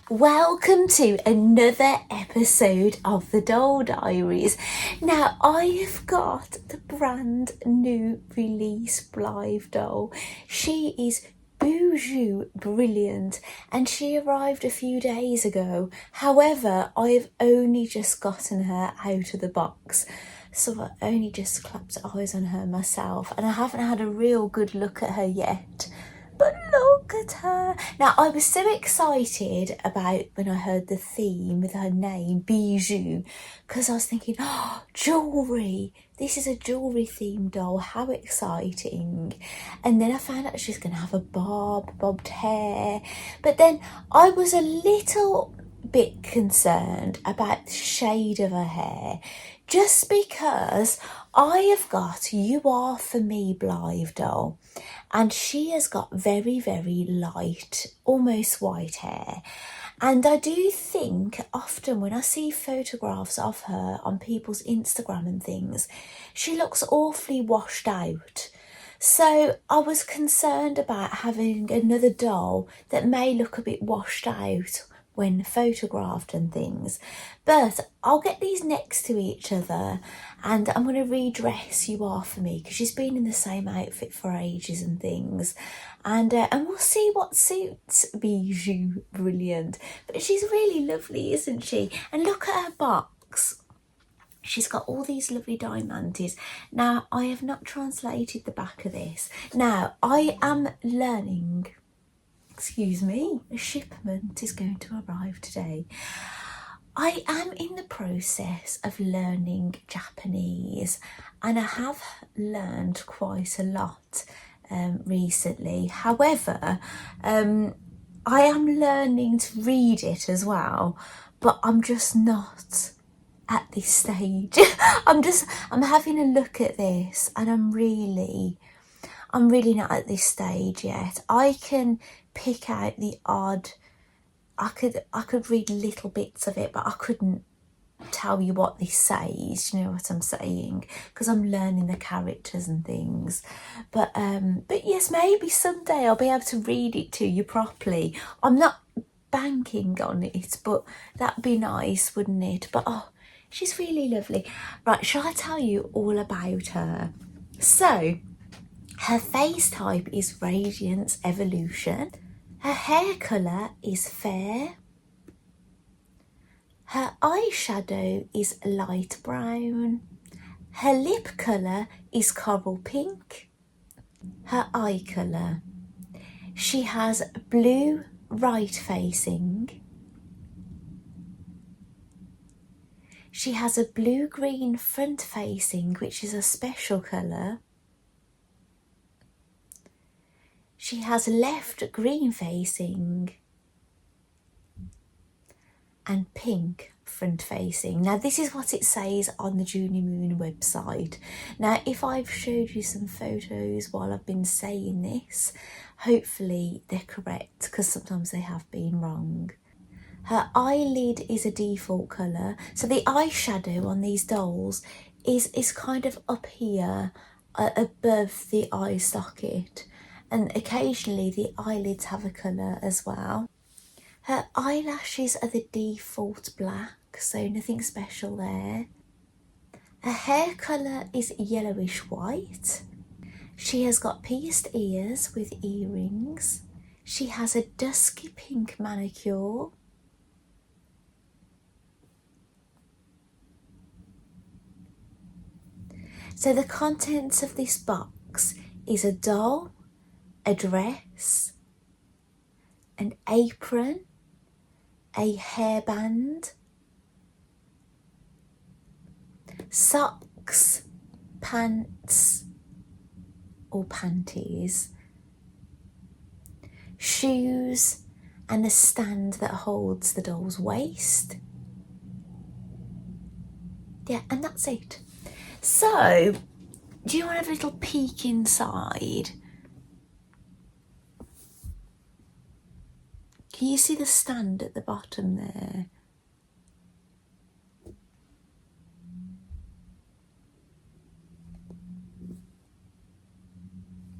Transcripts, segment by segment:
Welcome to another episode of the Doll Diaries. Now I've got the brand new release Blythe doll. She is Bijou Brilliant and she arrived a few days ago. However, I've only just gotten her out of the box. So I only just clapped eyes on her myself and I haven't had a real good look at her yet. But look at her. Now, I was so excited about when I heard the theme with her name, Bijou, because I was thinking, oh, jewellery. This is a jewellery themed doll. How exciting. And then I found out she's going to have a bobbed hair. But then I was a little bit concerned about the shade of her hair, just because I have got You Are For Me Blythe doll, and she has got very, very light, almost white hair. And I do think often when I see photographs of her on people's Instagram and things, she looks awfully washed out. So I was concerned about having another doll that may look a bit washed out when photographed and things, but I'll get these next to each other and I'm going to redress You Are For Me because she's been in the same outfit for ages and things, and we'll see what suits Bijou Brilliant. But she's really lovely, isn't she? And look at her box. She's got all these lovely diamantes. Now, I have not translated the back of this. Now, I am learning. Excuse me, a shipment is going to arrive today. I am in the process of learning Japanese and I have learned quite a lot recently. However, I am learning to read it as well, but I'm just not at this stage. I'm having a look at this and I'm really not at this stage yet. I can pick out the odd, I could read little bits of it, but I couldn't tell you what this says, you know what I'm saying, because I'm learning the characters and things. But yes, maybe someday I'll be able to read it to you properly. I'm not banking on it, but that'd be nice, wouldn't it? But oh, she's really lovely. Right, shall I tell you all about her? So, her face type is Radiance Evolution. Her hair colour is fair. Her eyeshadow is light brown. Her lip colour is coral pink. Her eye colour. She has blue right facing. She has a blue-green front facing, which is a special colour. She has left green facing and pink front facing. Now this is what it says on the Junior Moon website. Now if I've showed you some photos while I've been saying this, hopefully they're correct because sometimes they have been wrong. Her eyelid is a default colour. So the eyeshadow on these dolls is kind of up here above the eye socket. And occasionally the eyelids have a colour as well. Her eyelashes are the default black, so nothing special there. Her hair colour is yellowish white. She has got pierced ears with earrings. She has a dusky pink manicure. So the contents of this box is a doll, a dress, an apron, a hairband, socks, pants or panties, shoes, and a stand that holds the doll's waist. Yeah, and that's it. So, do you want to have a little peek inside? Can you see the stand at the bottom there?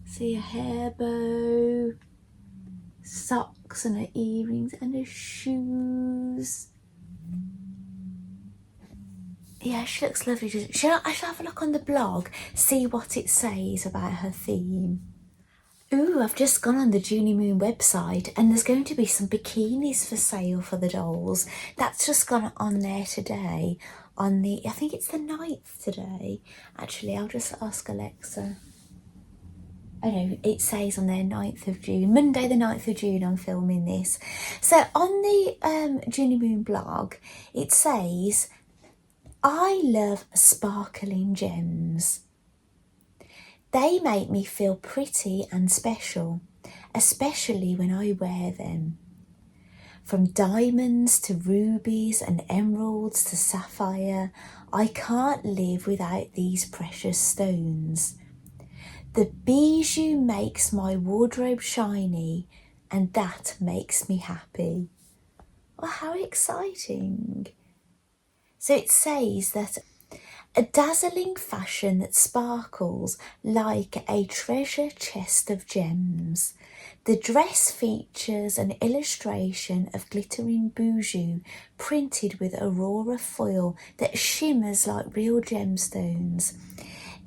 See a hair bow, socks and her earrings and her shoes. Yeah, she looks lovely. I should have a look on the blog, see what it says about her theme. Ooh, I've just gone on the Junie Moon website and there's going to be some bikinis for sale for the dolls. That's just gone on there today on the, I think it's the 9th today. Actually, I'll just ask Alexa. Oh no, it says on there 9th of June, Monday the 9th of June I'm filming this. So on the Junie Moon blog, it says, I love sparkling gems. They make me feel pretty and special, especially when I wear them. From diamonds to rubies and emeralds to sapphire, I can't live without these precious stones. The bijou makes my wardrobe shiny, and that makes me happy. Well, how exciting. So it says that a dazzling fashion that sparkles like a treasure chest of gems. The dress features an illustration of glittering bijou printed with aurora foil that shimmers like real gemstones.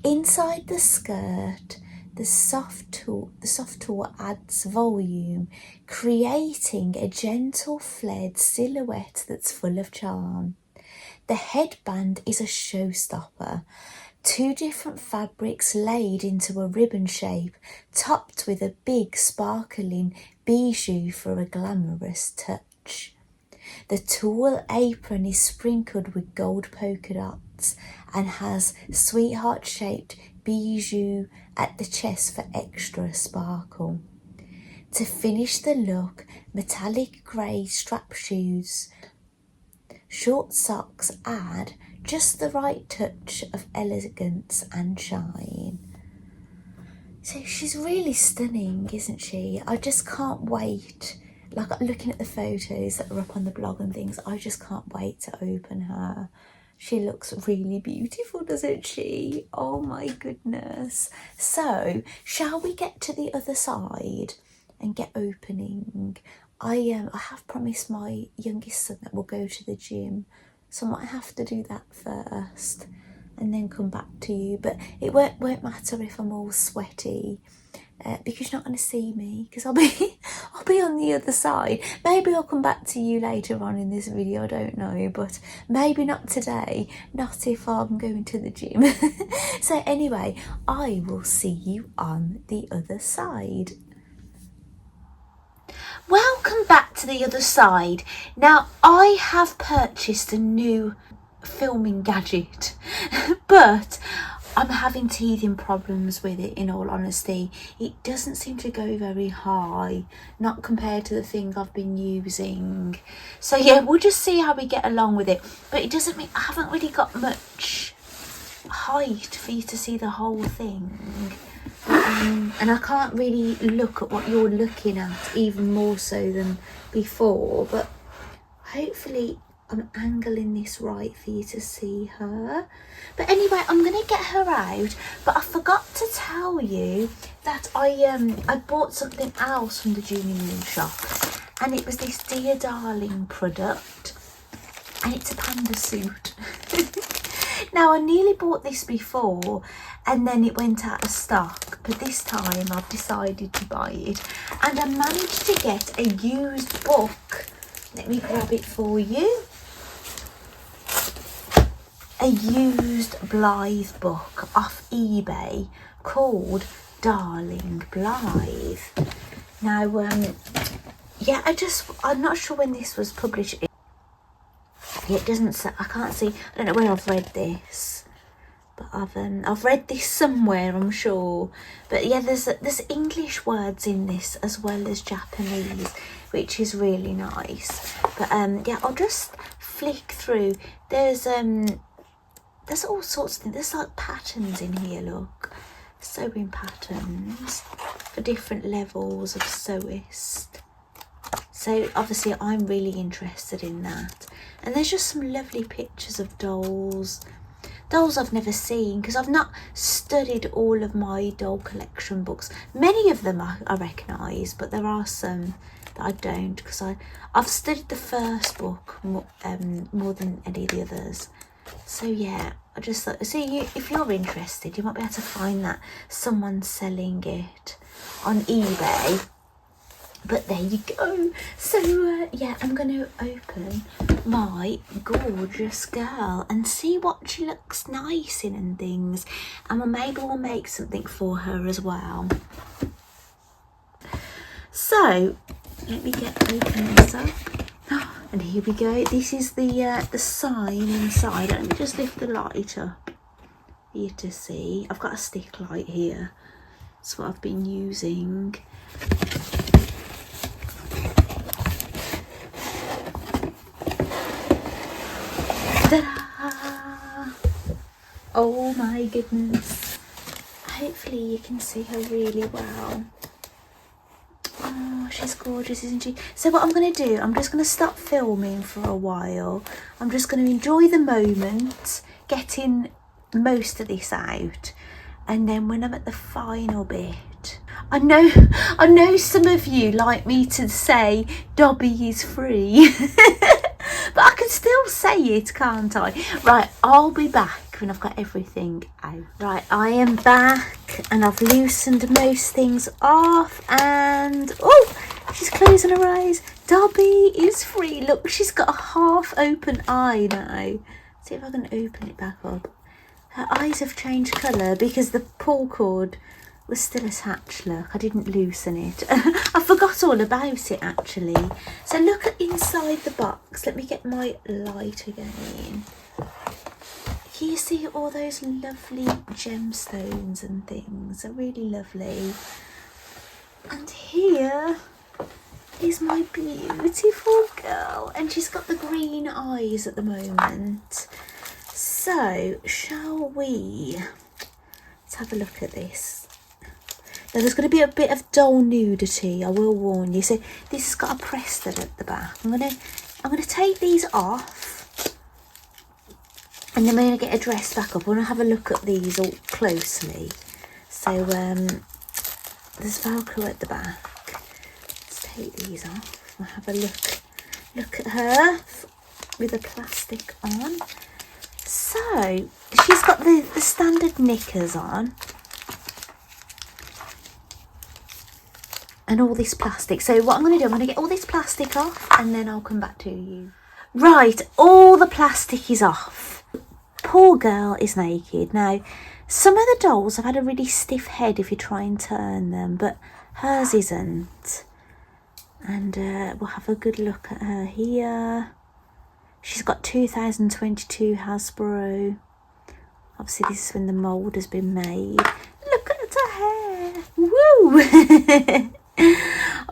Inside the skirt, the soft tulle adds volume, creating a gentle flared silhouette that's full of charm. The headband is a showstopper. 2 different fabrics laid into a ribbon shape, topped with a big sparkling bijou for a glamorous touch. The tulle apron is sprinkled with gold polka dots and has sweetheart-shaped bijou at the chest for extra sparkle. To finish the look, metallic grey strap shoes, short socks add just the right touch of elegance and shine. So she's really stunning, isn't she? I just can't wait. Like, looking at the photos that are up on the blog and things, I just can't wait to open her. She looks really beautiful, doesn't she? Oh my goodness. So, shall we get to the other side and get opening? I have promised my youngest son that we'll go to the gym, so I might have to do that first and then come back to you. But it won't matter if I'm all sweaty, because you're not going to see me, because I'll be on the other side. Maybe I'll come back to you later on in this video, I don't know, but maybe not today, not if I'm going to the gym. So anyway, I will see you on the other side. Welcome back to the other side. Now, I have purchased a new filming gadget, but I'm having teething problems with it, in all honesty. It doesn't seem to go very high, not compared to the thing I've been using. So yeah, we'll just see how we get along with it. But it doesn't mean I haven't really got much height for you to see the whole thing. And I can't really look at what you're looking at, even more so than before, but hopefully I'm angling this right for you to see her. But anyway, I'm going to get her out, but I forgot to tell you that I bought something else from the Junie Moon shop, and it was this Dear Darling product, and it's a panda suit. Now, I nearly bought this before and then it went out of stock, but this time I've decided to buy it, and I managed to get a used book. Let me grab it for you. A used Blythe book off eBay called Darling Blythe. Now, yeah, I'm not sure when this was published. It doesn't say, I can't see, I don't know where I've read this, but I've read this somewhere, I'm sure. But yeah, there's English words in this as well as Japanese, which is really nice. But yeah, I'll just flick through. There's all sorts of things. There's like patterns in here, look. Sewing patterns for different levels of sewist. So obviously I'm really interested in that. And there's just some lovely pictures of dolls. dolls I've never seen, because I've not studied all of my doll collection books. Many of them I recognise, but there are some that I don't, because I've studied the first book more than any of the others. So yeah, I just thought, see, if you're interested, you might be able to find that someone's selling it on eBay. But there you go. So yeah, I'm going to open my gorgeous girl and see what she looks nice in and things, and maybe we'll make something for her as well. So let me open this up. And here we go. This is the sign inside. Let me just lift the light up for you to see. I've got a stick light here. That's what I've been using. Ta-da! Oh my goodness. Hopefully you can see her really well. Oh, she's gorgeous, isn't she? So what I'm going to do, I'm just going to stop filming for a while. I'm just going to enjoy the moment, getting most of this out. And then when I'm at the final bit, I know some of you like me to say Dobby is free. But I can still say it, can't I? Right, I'll be back when I've got everything out. Right, I am back and I've loosened most things off, and oh, she's closing her eyes. Dobby is free. Look, she's got a half open eye now. See if I can open it back up. Her eyes have changed colour because the pull cord was still attached. Look, I didn't loosen it. I forgot all about it actually. So look at inside the box. Let me get my light again. Can you see all those lovely gemstones and things? They're really lovely. And here is my beautiful girl, and she's got the green eyes at the moment. So shall we? Let's have a look at this. Now there's going to be a bit of doll nudity, I will warn you. So this has got a press stud at the back. I'm gonna take these off, and then we're going to get her dressed back up. I want to have a look at these all closely. So there's Velcro at the back. Let's take these off. We'll have a look at her with the plastic on. So she's got the standard knickers on. And all this plastic. So what I'm going to do, I'm going to get all this plastic off and then I'll come back to you. Right, all the plastic is off. Poor girl is naked. Now, some of the dolls have had a really stiff head if you try and turn them, but hers isn't. And we'll have a good look at her here. She's got 2022 Hasbro. Obviously this is when the mould has been made. Look at her hair. Woo!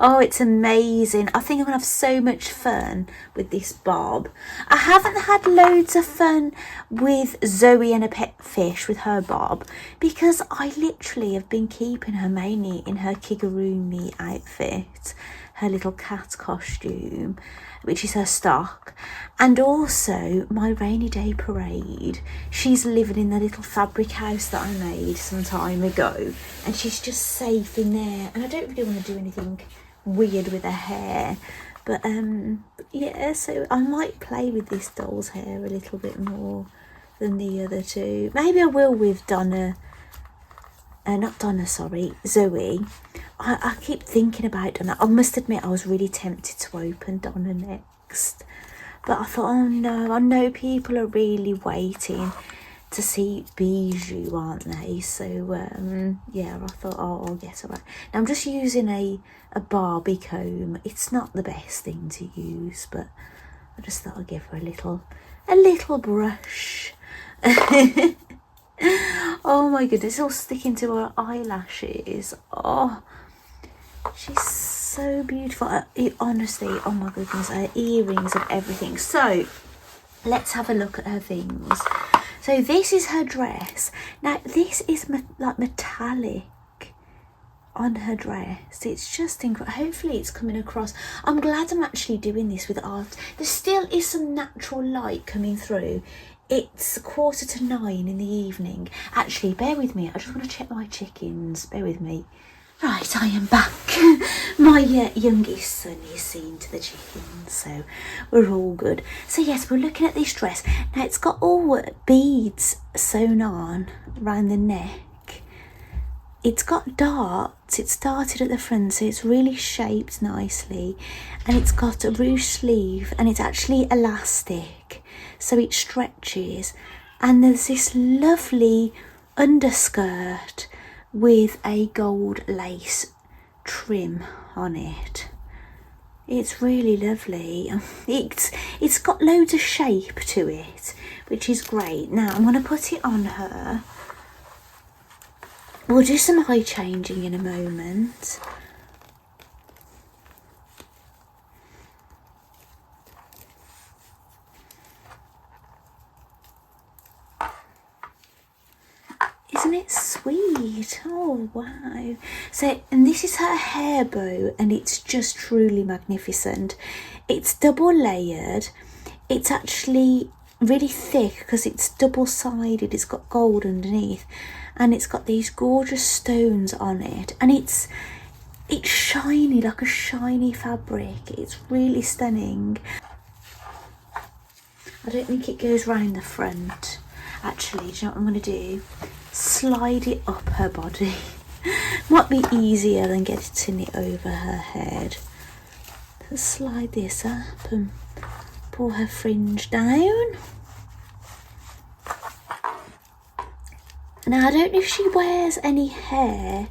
Oh, it's amazing. I think I'm gonna have so much fun with this bob. I haven't had loads of fun with Zoe and a pet fish with her bob, because I literally have been keeping her mainly in her Kigurumi outfit, her little cat costume, which is her stock, and also my rainy day parade. She's living in the little fabric house that I made some time ago, and she's just safe in there, and I don't really want to do anything weird with her hair, but yeah, so I might play with this doll's hair a little bit more than the other two. Maybe I will with Zoe. I keep thinking about Donna. I must admit I was really tempted to open Donna next, but I thought, oh no, I know people are really waiting to see Bijou, aren't they? So yeah, I thought, oh, I'll get her right. Now I'm just using a Barbie comb. It's not the best thing to use, but I just thought I'd give her a little brush. Oh my goodness, it's all sticking to her eyelashes. Oh, she's so beautiful. Honestly, oh my goodness, her earrings and everything. So let's have a look at her things. So this is her dress. Now this is like metallic on her dress. It's just incredible. Hopefully it's coming across. I'm glad I'm actually doing this with art. There still is some natural light coming through It's 8:45 in the evening. Actually, bear with me. I just want to check my chickens. Bear with me. Right, I am back. My youngest son is seeing to the chickens, so we're all good. So yes, we're looking at this dress. Now it's got all beads sewn on around the neck. It's got darts. It started at the front, so it's really shaped nicely. And it's got a ruche sleeve, and it's actually elastic, so it stretches. And there's this lovely underskirt with a gold lace trim on it. It's really lovely. It's got loads of shape to it, which is great. Now I'm going to put it on her. We'll do some eye changing in a moment. Isn't it sweet? Oh, wow. So, and this is her hair bow, and it's just truly magnificent. It's double layered. It's actually really thick because it's double-sided. It's got gold underneath, and it's got these gorgeous stones on it, and it's shiny, like a shiny fabric. It's really stunning. I don't think it goes round the front. Actually, do you know what I'm going to do? Slide it up her body. Might be easier than getting it over her head. Let's slide this up and pull her fringe down. Now I don't know if she wears any hair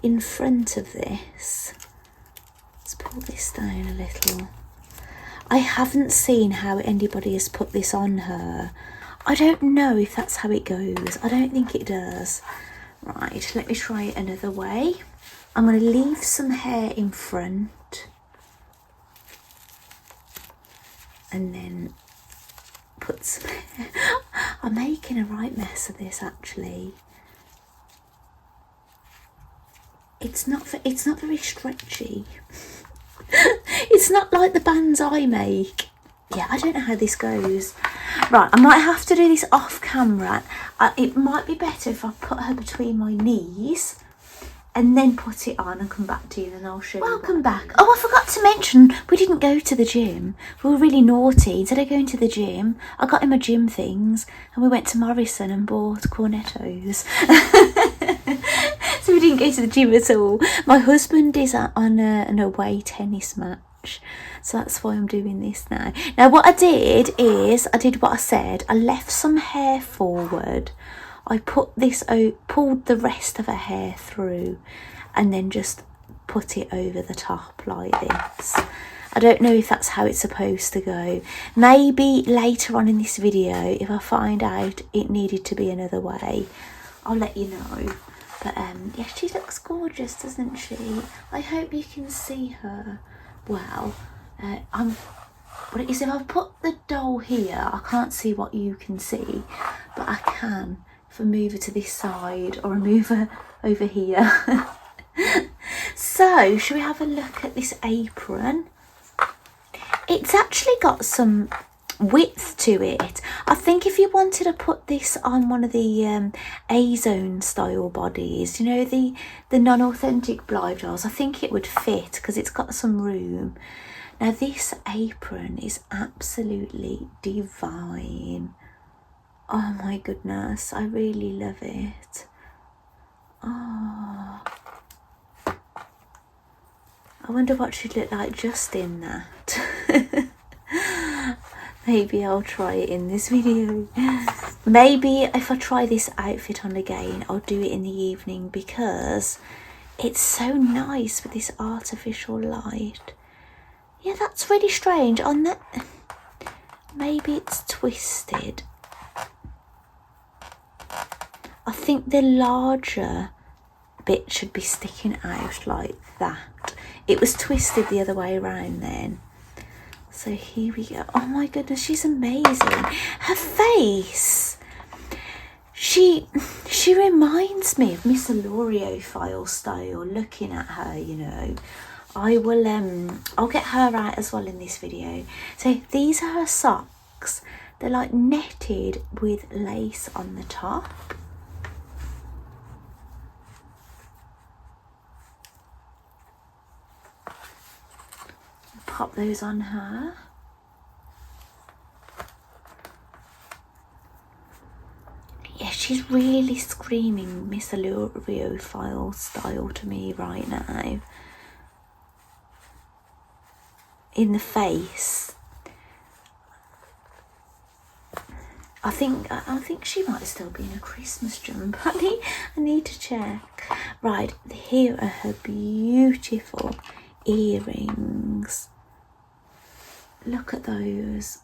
in front of this. Let's pull this down a little. I haven't seen how anybody has put this on her. I don't know if that's how it goes. I don't think it does. Right, let me try it another way. I'm going to leave some hair in front and then put some hair. I'm making a right mess of this, actually. It's not very stretchy. It's not like the bands I make. Yeah, I don't know how this goes. Right, I might have to do this off camera. It might be better if I put her between my knees and then put it on and come back to you, and I'll show you. Welcome back. Oh, I forgot to mention, we didn't go to the gym. We were really naughty. Instead of going to the gym, I got him my gym things, and we went to Morrison and bought cornettos. So we didn't go to the gym at all. My husband is on an away tennis match, so that's why I'm doing this now. Now what I did is, I did what I said. I left some hair forward. I put this out, pulled the rest of her hair through, and then just put it over the top like this. I don't know if that's how it's supposed to go. Maybe later on in this video, if I find out it needed to be another way, I'll let you know. But yeah, she looks gorgeous, doesn't she? I hope you can see her well. What it is, if I put the doll here, I can't see what you can see, but I can if I move her to this side or I move her over here. So, shall we have a look at this apron? It's actually got some width to it. I think if you wanted to put this on one of the A-zone style bodies, you know, the non-authentic Blythe dolls, I think it would fit because it's got some room. Now this apron is absolutely divine. Oh my goodness, I really love it. Oh, I wonder what she'd look like just in that. Maybe I'll try it in this video. Maybe if I try this outfit on again, I'll do it in the evening because it's so nice with this artificial light. Yeah, that's really strange. On that, maybe it's twisted. I think the larger bit should be sticking out like that. It was twisted the other way around then. So here we go. Oh my goodness, she's amazing. Her face, she reminds me of Miss Alorio style, looking at her, you know. I will I'll get her out as well in this video. So these are her socks. They're like netted with lace on the top. Pop those on her. Yeah, she's really screaming Miss Alurio style to me right now. In the face. I think she might still be in a Christmas jumper. I need to check. Right, here are her beautiful earrings. Look at those.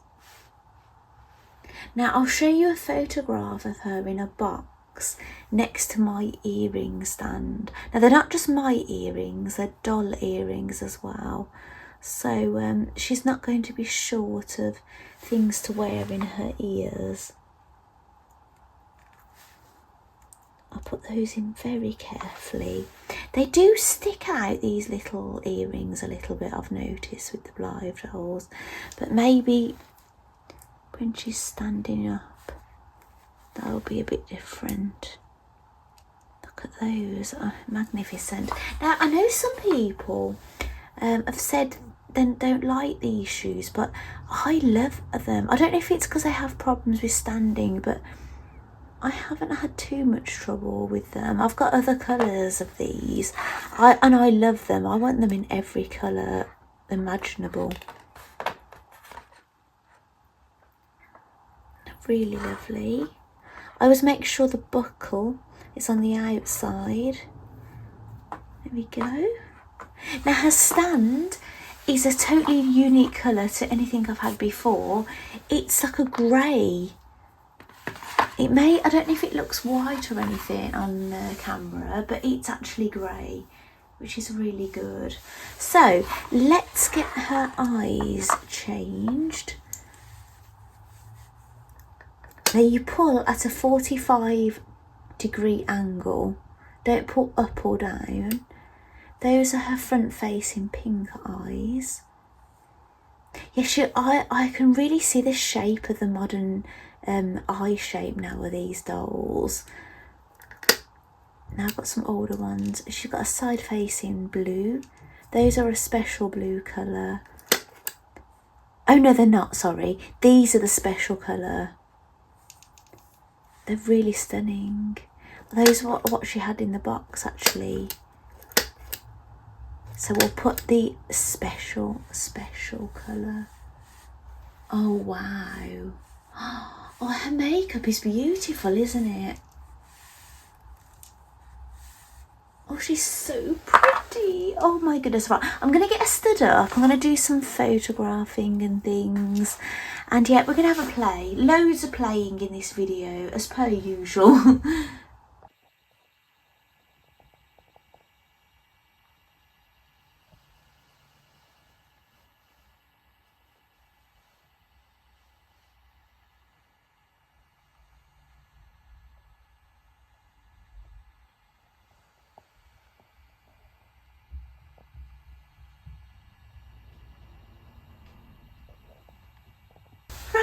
Now I'll show you a photograph of her in a box next to my earring stand. Now they're not just my earrings, they're doll earrings as well. So she's not going to be short of things to wear in her ears. I'll put those in very carefully. They do stick out, these little earrings, a little bit, I've noticed, with the Blythe dolls. But maybe when she's standing up, that'll be a bit different. Look at those, oh, magnificent. Now, I know some people have said they don't like these shoes, but I love them. I don't know if it's because I have problems with standing, but I haven't had too much trouble with them. I've got other colours of these, and I love them. I want them in every colour imaginable. Really lovely. I always make sure the buckle is on the outside. There we go. Now her stand is a totally unique colour to anything I've had before. It's like a grey. I don't know if it looks white or anything on the camera, but it's actually grey, which is really good. So let's get her eyes changed. Now you pull at a 45-degree angle. Don't pull up or down. Those are her front facing pink eyes. Yeah, I can really see the shape of the modern eye shape now of these dolls. Now I've got some older ones. She's got a side facing blue. Those are a special blue colour. Oh no, they're not, sorry. These are the special colour. They're really stunning. Those are what she had in the box actually. So we'll put the special colour. Oh wow. Oh, her makeup is beautiful, isn't it? Oh, she's so pretty. Oh my goodness. Right, I'm going to get her stood up. I'm going to do some photographing and things. And yeah, we're going to have a play. Loads of playing in this video, as per usual.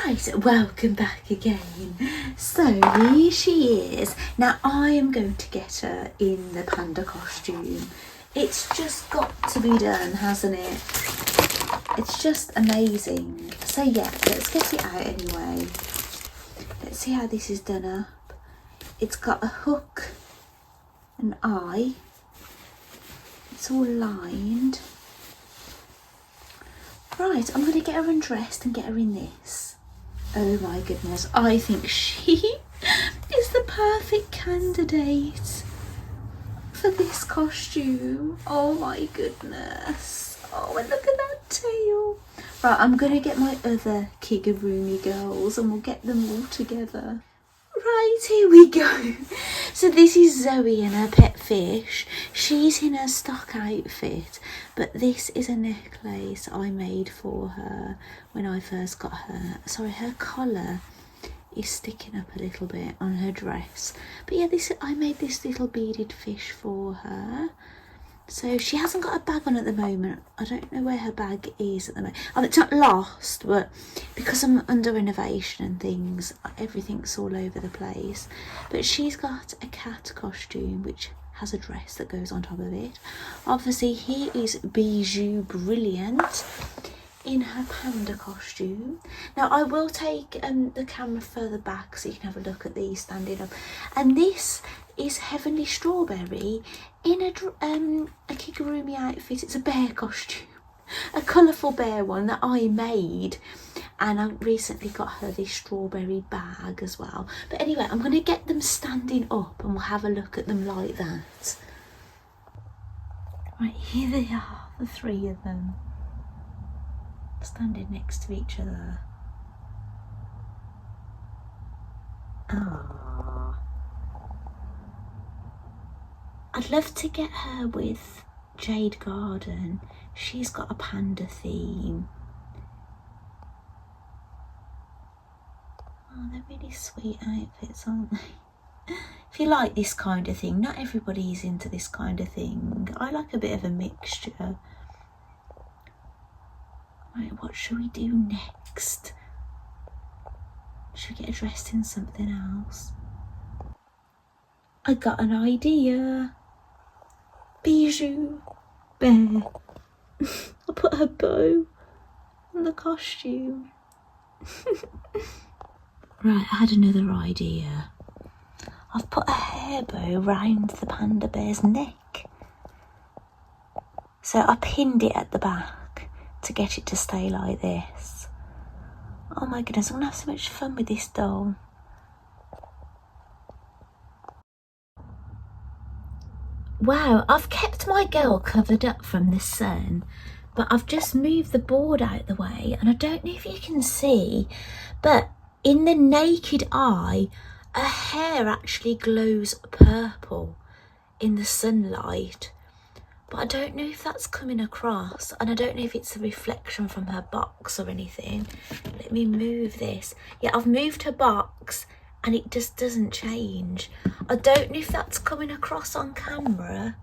Right, welcome back again. So here she is. Now I am going to get her in the panda costume. It's just got to be done, hasn't it? It's just amazing. So yeah, let's get it out anyway. Let's see how this is done up. It's got a hook, an eye. It's all lined. Right, I'm going to get her undressed and get her in this. Oh my goodness, I think she is the perfect candidate for this costume. Oh my goodness. Oh, and look at that tail. Right, I'm going to get my other Kigurumi girls and we'll get them all together. Right, here we go. So this is Zoe and her pet fish. She's in her stock outfit, but this is a necklace I made for her when I first got her. Sorry, her collar is sticking up a little bit on her dress. But yeah, I made this little beaded fish for her. So she hasn't got a bag on at the moment. I don't know where her bag is at the moment. Oh, it's not lost, but because I'm under renovation and things, everything's all over the place. But she's got a cat costume, which has a dress that goes on top of it. Obviously, here is Bijou Brilliant in her panda costume. Now, I will take the camera further back so you can have a look at these standing up. And this is Heavenly Strawberry in a Kigurumi outfit. It's a bear costume, a colourful bear one that I made, and I recently got her this strawberry bag as well. But anyway, I'm going to get them standing up and we'll have a look at them like that. Right, here they are, the three of them, standing next to each other. Ah, I'd love to get her with Jade Garden. She's got a panda theme. Oh, they're really sweet outfits, aren't they? If you like this kind of thing, not everybody's into this kind of thing. I like a bit of a mixture. Right, what should we do next? Should we get dressed in something else? I got an idea. Bijou Bear. I put her bow on the costume. Right, I had another idea. I've put a hair bow round the panda bear's neck. So I pinned it at the back to get it to stay like this. Oh my goodness, I'm gonna have so much fun with this doll. Wow, I've kept my girl covered up from the sun, but I've just moved the board out the way, and I don't know if you can see, but in the naked eye, her hair actually glows purple in the sunlight. But I don't know if that's coming across, and I don't know if it's a reflection from her box or anything. Let me move this. Yeah, I've moved her box and it just doesn't change. I don't know if that's coming across on camera,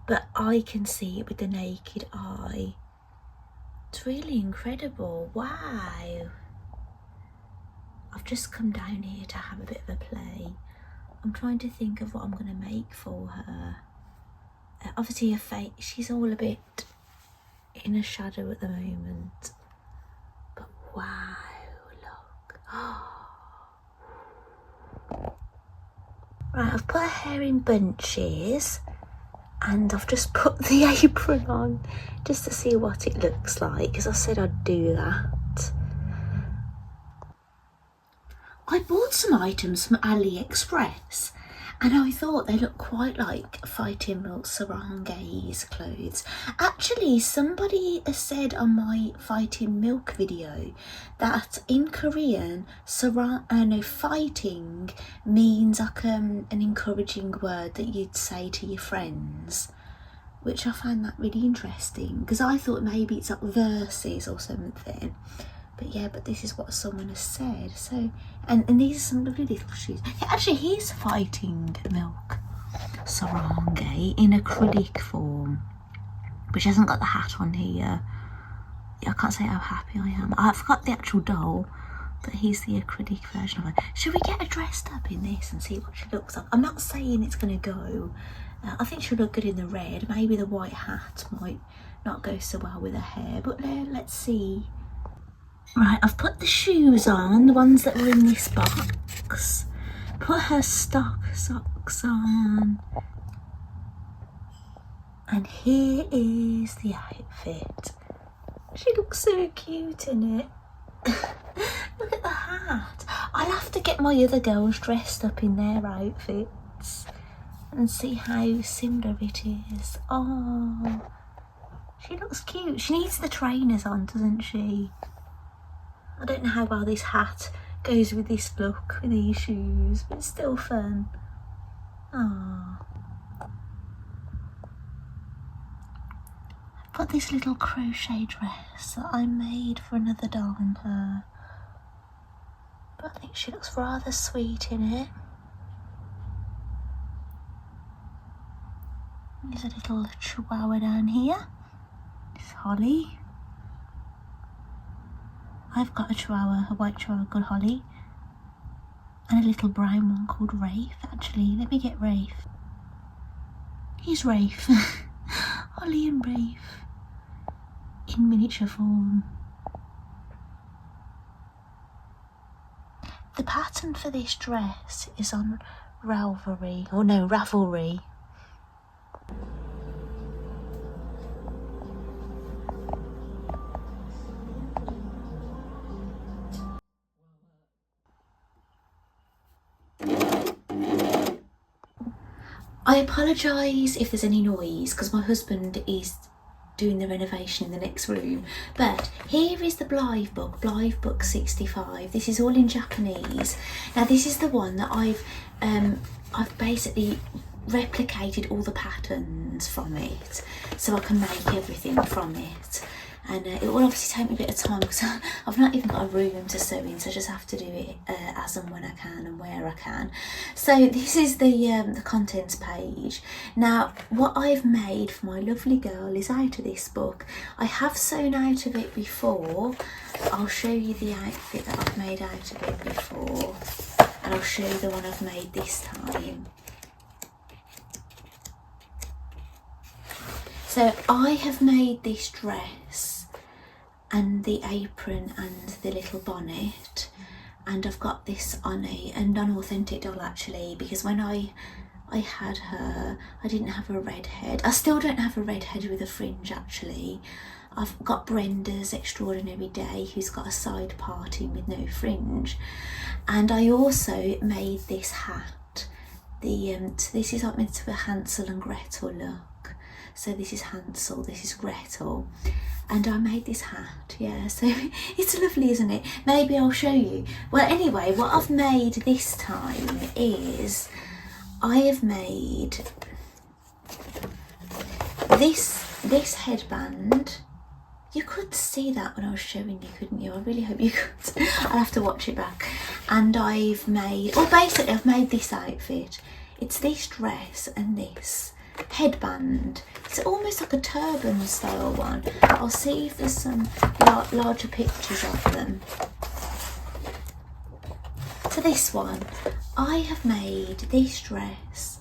but I can see it with the naked eye. It's really incredible. Wow. I've just come down here to have a bit of a play. I'm trying to think of what I'm going to make for her. Obviously her face, she's all a bit in a shadow at the moment. But wow, look. Right, I've put her hair in bunches and I've just put the apron on just to see what it looks like, because I said I'd do that. I bought some items from AliExpress and I thought they looked quite like Fighting Milk Sarange's clothes. Actually, somebody has said on my Fighting Milk video that in Korean, fighting means like an encouraging word that you'd say to your friends, which I find that really interesting, because I thought maybe it's like verses or something. But yeah, but this is what someone has said. So, and these are some lovely little shoes. Yeah, actually, here's Fighting Milk Sarange in acrylic form, which hasn't got the hat on here. Yeah, I can't say how happy I am. I've got the actual doll, but here's the acrylic version of it. Should we get her dressed up in this and see what she looks like? I'm not saying it's going to go. I think she'll look good in the red. Maybe the white hat might not go so well with her hair, but let's see. Right, I've put the shoes on, the ones that were in this box. Put her socks on. And here is the outfit. She looks so cute in it. Look at the hat. I'll have to get my other girls dressed up in their outfits and see how similar it is. Oh, she looks cute. She needs the trainers on, doesn't she? I don't know how well this hat goes with this look, with these shoes, but it's still fun. Aww. I've got this little crochet dress that I made for another doll on her. But I think she looks rather sweet in it. There's a little chihuahua down here. It's Holly. I've got a chihuahua, a white chihuahua called Holly. And a little brown one called Rafe, actually. Let me get Rafe. Here's Rafe. Holly and Rafe. In miniature form. The pattern for this dress is on Ravelry. I apologise if there's any noise because my husband is doing the renovation in the next room. But here is the Blythe book 65. This is all in Japanese. Now this is the one that I've basically replicated all the patterns from it so I can make everything from it. And it will obviously take me a bit of time because I've not even got a room to sew in, so I just have to do it as and when I can and where I can. So this is the contents page. Now what I've made for my lovely girl is out of this book. I have sewn out of it before. I'll show you the outfit that I've made out of it before, and I'll show you the one I've made this time. So I have made this dress and the apron and the little bonnet, and I've got this on a non-authentic doll actually, because when I had her I didn't have a red head. I still don't have a red head with a fringe actually. I've got Brenda's Extraordinary Day who's got a side parting with no fringe, and I also made this hat. This is meant to be a Hansel and Gretel look. So this is Hansel, this is Gretel, and I made this hat, yeah, so it's lovely, isn't it? Maybe I'll show you. Well, anyway, what I've made this time is I have made this headband. You could see that when I was showing you, couldn't you? I really hope you could. I'll have to watch it back. And I've made, basically I've made this outfit. It's this dress and this headband. It's almost like a turban style one. I'll see if there's some larger pictures of them. So this one, I have made this dress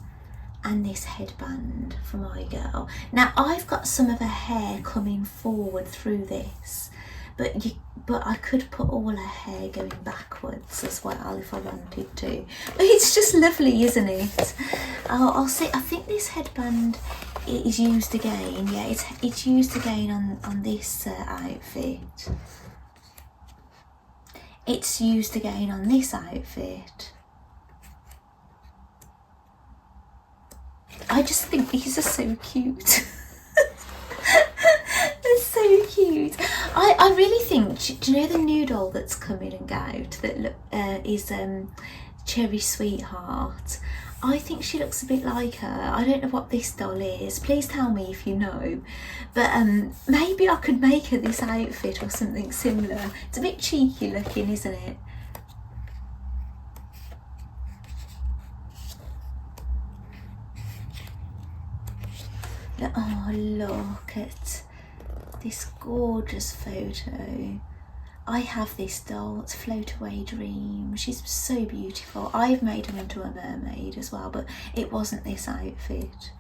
and this headband for my girl. Now I've got some of her hair coming forward through this, but I could put all her hair going backwards as well if I wanted to. But it's just lovely, isn't it? I'll see. I think this headband is used again. Yeah, it's used again on this outfit. It's used again on this outfit. I just think these are so cute. They're so cute. I really think, do you know the new doll that's coming and out that is Cherry Sweetheart? I think she looks a bit like her. I don't know what this doll is. Please tell me if you know. But maybe I could make her this outfit or something similar. It's a bit cheeky looking, isn't it? Oh, look at this gorgeous photo. I have this doll, it's Float Away Dream. She's so beautiful. I've made her into a mermaid as well, but it wasn't this outfit.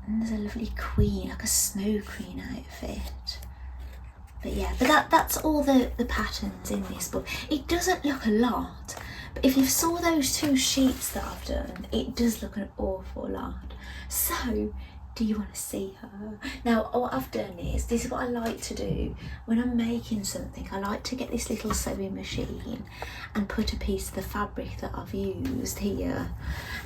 And there's a lovely queen, like a snow queen outfit. But yeah, but that's all the patterns in this book. It doesn't look a lot, but if you saw those two sheets that I've done, it does look an awful lot. So, do you want to see her? Now, what I've done is, this is what I like to do when I'm making something. I like to get this little sewing machine and put a piece of the fabric that I've used here.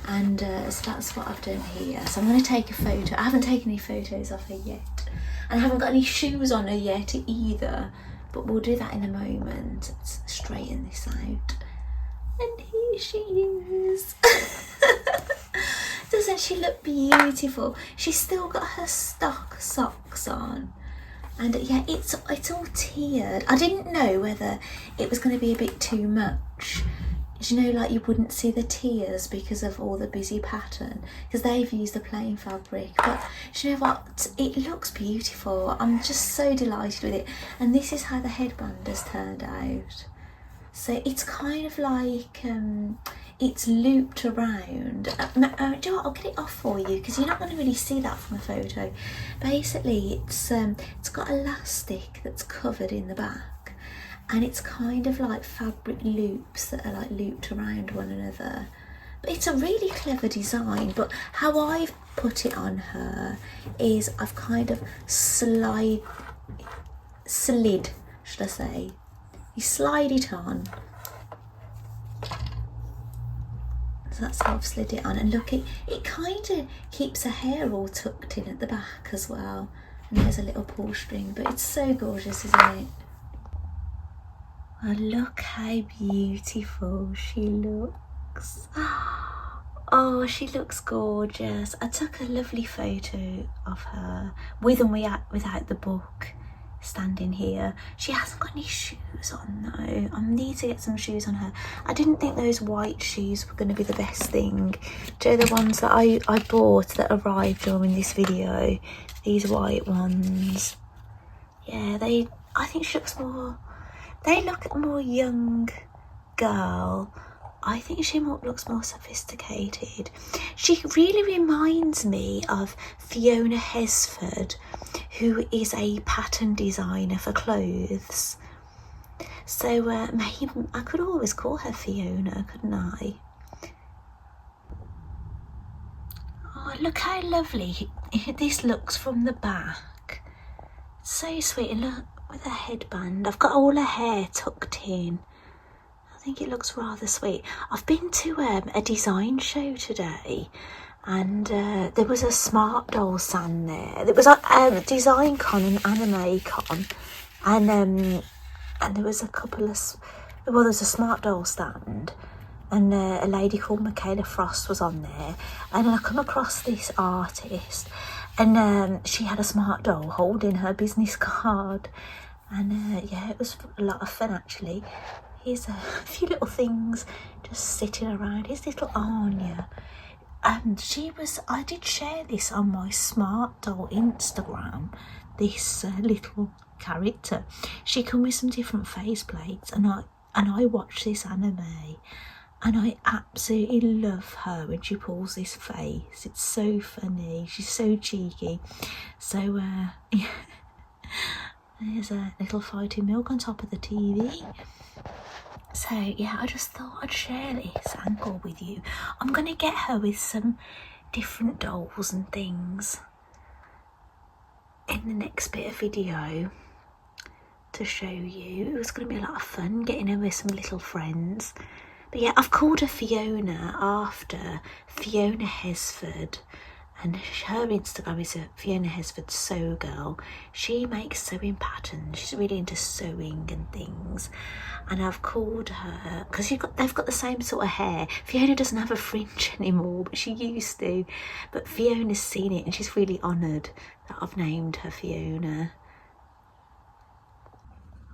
And so that's what I've done here. So I'm going to take a photo. I haven't taken any photos of her yet. And I haven't got any shoes on her yet either. But we'll do that in a moment. Let's straighten this out. And here she is. Doesn't she look beautiful? She's still got her stock socks on, and yeah, it's all tiered. I didn't know whether it was going to be a bit too much. do you know, like you wouldn't see the tears because of all the busy pattern, because they've used the plain fabric. But do you know what, it looks beautiful. I'm just so delighted with it. And this is how the headband has turned out. So it's kind of like it's looped around. Do you know what, I'll get it off for you because you're not going to really see that from a photo. Basically it's got elastic that's covered in the back, and it's kind of like fabric loops that are like looped around one another. But it's a really clever design. But how I've put it on her is I've kind of slid, should I say. You slide it on. So that's how I've slid it on. And look, it kind of keeps her hair all tucked in at the back as well. And there's a little pull string, but it's so gorgeous, isn't it? Oh, look how beautiful she looks. Oh, she looks gorgeous. I took a lovely photo of her with and without the book, standing here. She hasn't got any shoes on though. I need to get some shoes on her. I didn't think those white shoes were going to be the best thing. Do you know the ones that I bought that arrived during this video? These white ones. Yeah, I think she looks more, they look more young girl. I think she looks more sophisticated. She really reminds me of Fiona Hesford, who is a pattern designer for clothes. So maybe I could always call her Fiona, couldn't I? Oh, look how lovely this looks from the back. So sweet. And look, with her headband, I've got all her hair tucked in. I think it looks rather sweet. I've been to a design show today, and there was a smart doll stand there. There was a design con and anime con, and there was a couple of, well, there's a smart doll stand, and a lady called Michaela Frost was on there, and I come across this artist, and she had a smart doll holding her business card, and yeah, it was a lot of fun actually. Here's a few little things just sitting around. Here's little Anya. And I did share this on my smart doll Instagram, this little character. She come with some different face plates, and I watch this anime, and I absolutely love her when she pulls this face. It's so funny. She's so cheeky. So yeah. There's a little fighting milk on top of the TV. So yeah, I just thought I'd share this angle with you. I'm going to get her with some different dolls and things in the next bit of video to show you. It was going to be a lot of fun getting her with some little friends. But yeah, I've called her Fiona after Fiona Hesford. And her Instagram is Fiona Hesford Sew Girl. She makes sewing patterns. She's really into sewing and things. And I've called her because they've got the same sort of hair. Fiona doesn't have a fringe anymore, but she used to. But Fiona's seen it, and she's really honoured that I've named her Fiona.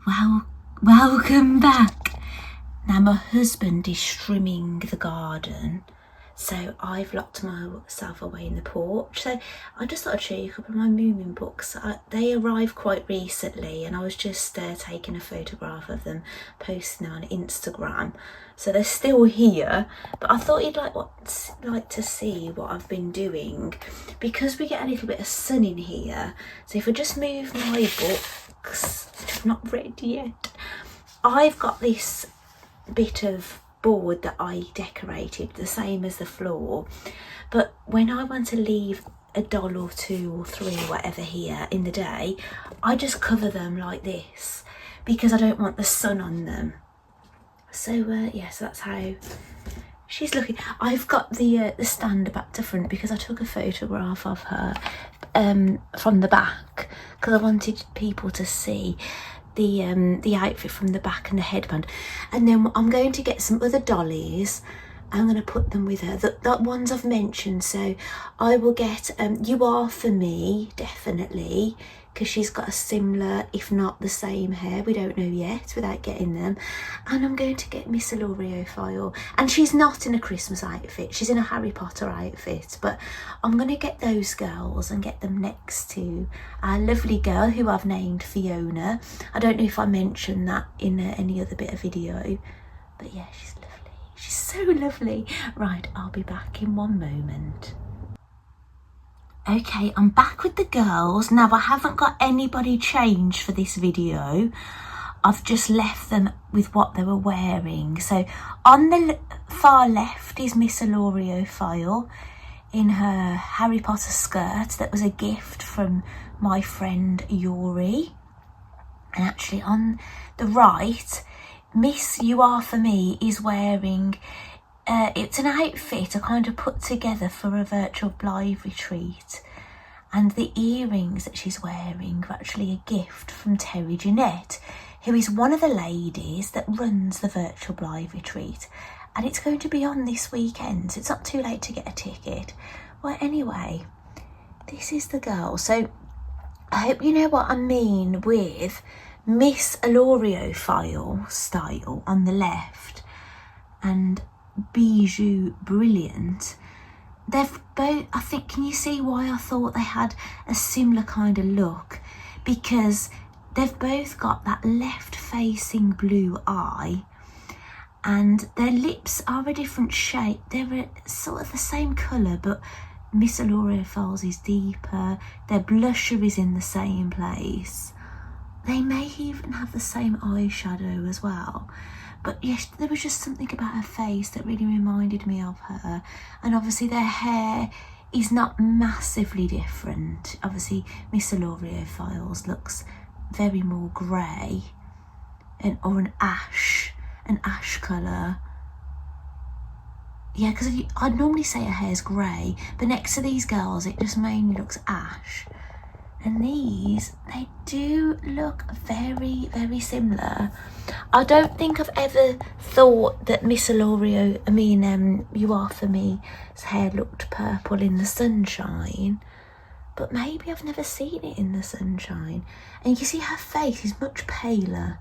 Well, welcome back. Now my husband is trimming the garden, so I've locked myself away in the porch. So I just thought I'd show you a couple of my Moomin books. They arrived quite recently, and I was just taking a photograph of them, posting on Instagram. So they're still here, but I thought you'd like to see what I've been doing, because we get a little bit of sun in here. So if I just move my books, I've not read yet. I've got this bit of board that I decorated the same as the floor, but when I want to leave a doll or two or three or whatever here in the day, I just cover them like this because I don't want the sun on them. So yeah, so that's how she's looking. I've got the stand back to front because I took a photograph of her from the back because I wanted people to see the outfit from the back and the headband. And then I'm going to get some other dollies. I'm going to put them with her, the ones I've mentioned. So I will get You Are For Me, definitely, because she's got a similar, if not the same hair, we don't know yet without getting them. And I'm going to get Miss Iloriophile, and she's not in a Christmas outfit, she's in a Harry Potter outfit, but I'm going to get those girls and get them next to our lovely girl who I've named Fiona. I don't know if I mentioned that in any other bit of video, but yeah, she's lovely, she's so lovely. Right, I'll be back in one moment. Okay, I'm back with the girls. Now, I haven't got anybody changed for this video. I've just left them with what they were wearing. So on the far left is Miss Iloriophile in her Harry Potter skirt that was a gift from my friend Yuri. And actually on the right, Miss You Are For Me is wearing it's an outfit I kind of put together for a virtual Blythe retreat, and the earrings that she's wearing are actually a gift from Terry Jeanette, who is one of the ladies that runs the virtual Blythe retreat, and it's going to be on this weekend, so it's not too late to get a ticket. Well, anyway, this is the girl. So I hope you know what I mean with Miss Iloriophile style on the left and Bijou Brilliant. They've both, I think, can you see why I thought they had a similar kind of look? Because they've both got that left facing blue eye, and their lips are a different shape. They're sort of the same colour, but Miss Iloriophile's is deeper. Their blusher is in the same place. They may even have the same eyeshadow as well. But yes, there was just something about her face that really reminded me of her. And obviously their hair is not massively different. Obviously Miss Iloriophile's looks very more grey or an ash colour. Yeah, because I'd normally say her hair's grey, but next to these girls it just mainly looks ash. And these, they do look very, very similar. I don't think I've ever thought that Miss You Are For Me's hair looked purple in the sunshine. But maybe I've never seen it in the sunshine. And you see her face is much paler.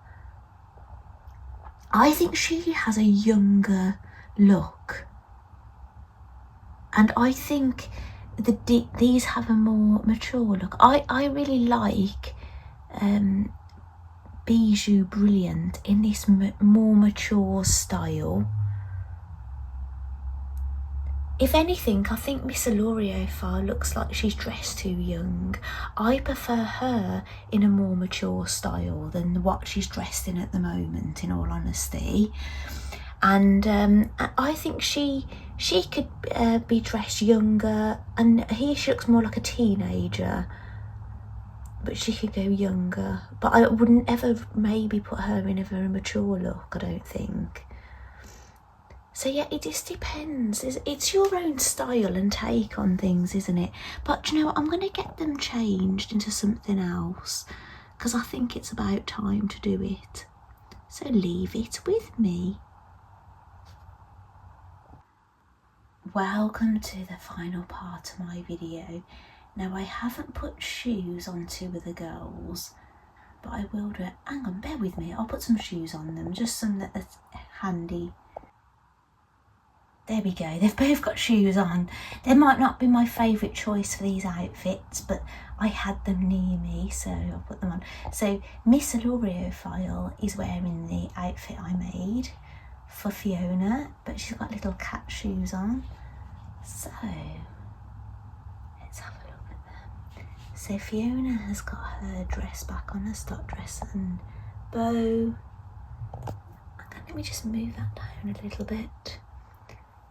I think she has a younger look. And I think these have a more mature look. I really like Bijou Brilliant in this more mature style. If anything, I think Miss Iloriophile looks like she's dressed too young. I prefer her in a more mature style than what she's dressed in at the moment, in all honesty. And I think she could be dressed younger, and she looks more like a teenager, but she could go younger. But I wouldn't ever maybe put her in a very mature look, I don't think. So yeah, it just depends. It's your own style and take on things, isn't it? But you know what, I'm going to get them changed into something else, because I think it's about time to do it. So leave it with me. Welcome to the final part of my video. Now, I haven't put shoes on two of the girls, but I will do it. Hang on, bear with me. I'll put some shoes on them, just some that are handy. There we go, they've both got shoes on. They might not be my favourite choice for these outfits, but I had them near me, so I'll put them on. So Miss Iloriophile is wearing the outfit I made for Fiona, but she's got little cat shoes on. So let's have a look at them. So Fiona has got her dress back on, her stock dress and bow. Let me just move that down a little bit.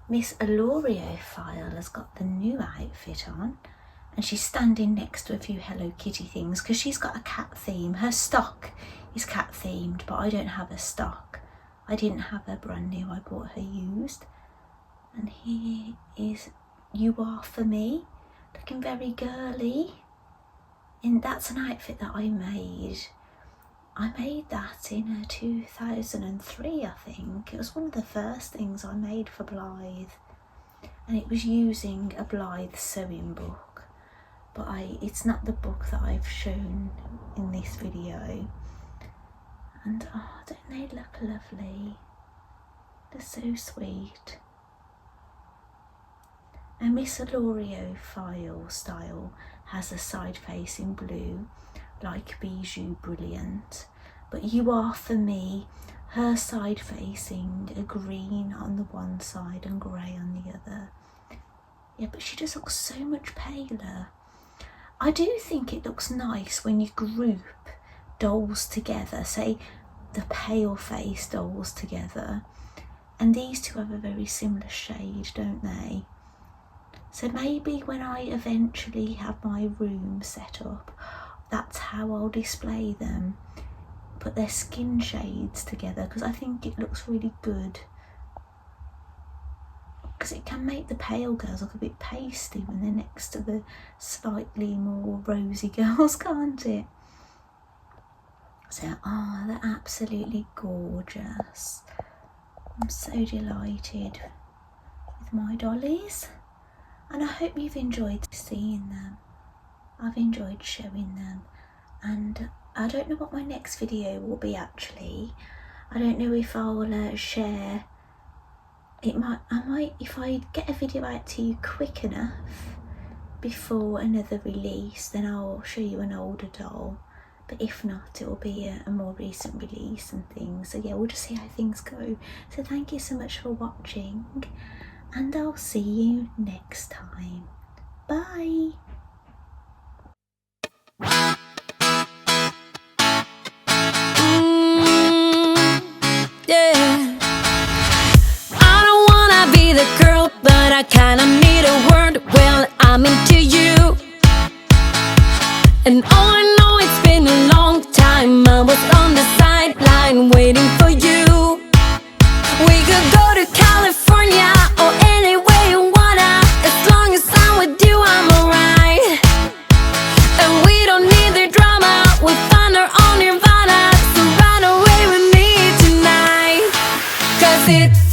Miss Iloriophile has got the new outfit on, and she's standing next to a few Hello Kitty things because she's got a cat theme. Her stock is cat themed, but I don't have a stock. I didn't have her brand new, I bought her used. And here is You Are For Me, looking very girly. And that's an outfit that I made. I made that in 2003, I think. It was one of the first things I made for Blythe. And it was using a Blythe sewing book. but it's not the book that I've shown in this video. And oh, don't they look lovely? They're so sweet. And Miss Alorio style has a side face in blue, like Bijou Brilliant. But you are, for me, her side facing a green on the one side and grey on the other. Yeah, but she just looks so much paler. I do think it looks nice when you group dolls together, say the pale face dolls together, and these two have a very similar shade, don't they? So maybe when I eventually have my room set up, that's how I'll display them. Put their skin shades together, because I think it looks really good. Because it can make the pale girls look a bit pasty when they're next to the slightly more rosy girls, can't it? So, oh, they're absolutely gorgeous. I'm so delighted with my dollies. And I hope you've enjoyed seeing them. I've enjoyed showing them. And I don't know what my next video will be actually. I don't know if I'll share. I might, if I get a video out to you quick enough before another release, then I'll show you an older doll. But if not, it will be a more recent release and things. So yeah, we'll just see how things go. So thank you so much for watching, and I'll see you next time. Bye. Yeah. I don't wanna be the girl, but I kinda need a word. Well, I'm into you, and all I know, it's been a long time. I was on the sideline waiting for you. We could go to California or anywhere you wanna. As long as I'm with you, I'm alright. And we don't need the drama, we'll find our own nirvana. So run away with me tonight, 'cause it's